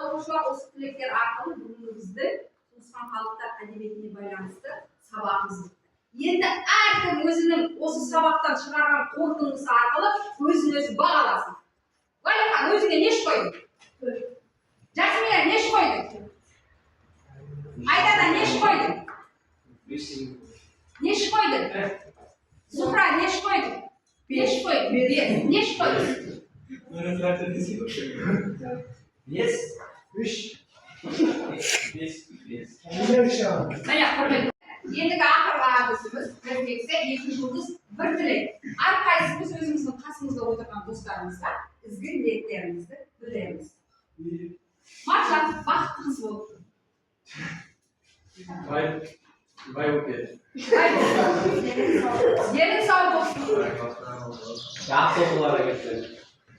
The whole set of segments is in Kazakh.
Оқушылар осы тілектер арқылы бүгінгі бізді туысқан халықтар әдебиетіне байланысты сабағымыз бітті. Енді әркім өзінің осы сабақтан шығарған қорытындысы арқылы өзін өзі бағаласын. Валихан, өзіңе неш қойдың? Жасмия, неш қойдың? Айдана, неш қойдың? Неш қойдың? Зухра, неш қойдың? Неш қойдың? Неш қойдың? Бес. Үш. Ендігі ақырғы әдісіміз refleksия, екі жұлдыз, бір тілек. Әрқайсымыз өзіміздің қасымызда отырған достарымызға ізгі ниеттерімізді білдіреміз. Маржан, бақытты қыз болып. Бай өтеді. Денің сау болсын. Жақсы оқуларға кетті.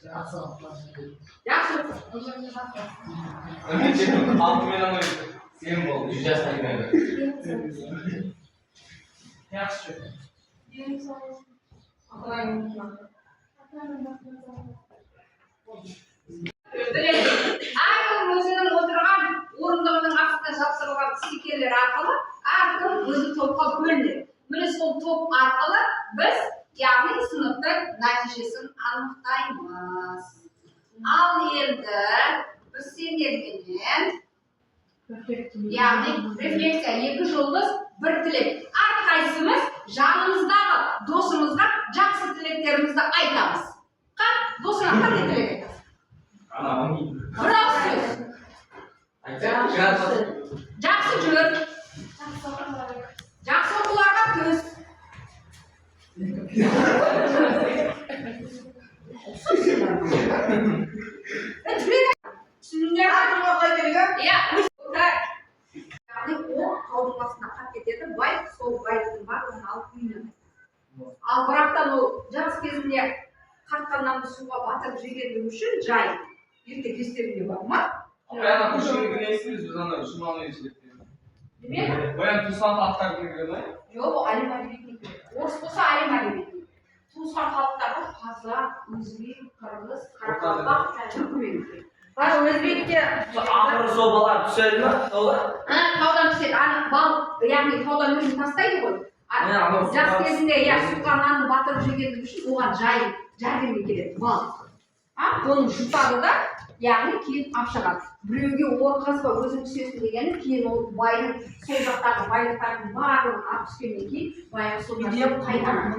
Жақсы. Алтымен амай сен бол, 100 жасқа келеді. Жақсы. Денің сау болсын. Әркім өзінің отырған орындығының астына жапсырылған стикерлер арқылы әркім өзі топқа бөлінеді. Міне сол топ арқылы біз яғни сыныптың нәтижесін анықтаймыз. Ал енді біз сендерменен яғни рефлексия, екі жұлдыз, бір тілек. Әрқайсымыз жанымыздағы досымызға жақсы тілектерімізді айтамыз. Досыңа қандай тілек айтасың? Бірақ сөз. Жақсы жүр. Жақсы оқуларға көз. Түсіндіңдер ме? Яғни ол таудың басына қап кетеді, бай сол байлықтың барлығын алып үйіне. Ал бірақтан ол жас кезінде қатқан нанды суға батырып жегендігі үшін жай. Ерте кестерінде бар ма? Баян көшірген есіміз біз ана жұманы ешіліктен. Демек? Баян туысқан халықтардың кірген ай? Жоқ, ол әлем әдебиетіне кіреді. Орыс болса әлем әдебиетіне. Туысқан халықтарға қазақ, өзбек, қырғыз, қарақалпақ, түркімен кіреді. Өзбекте ақыры сол бала түседі ме? Таудан түседі. Бал, яғни таудан өзін тастайды ғой. Жас кезінде суға нанды батырып жегендігі үшін оған жәрдемге келеді. Бал. Оны жұтады да, яғни кейін апшағады. Біреуге ор қазба өзің түсесің дегені, кейін ол байдың сол жақтағы байлықтардың барлығын ап түскеннен кейін баяғы сол нәрсені қайтарады.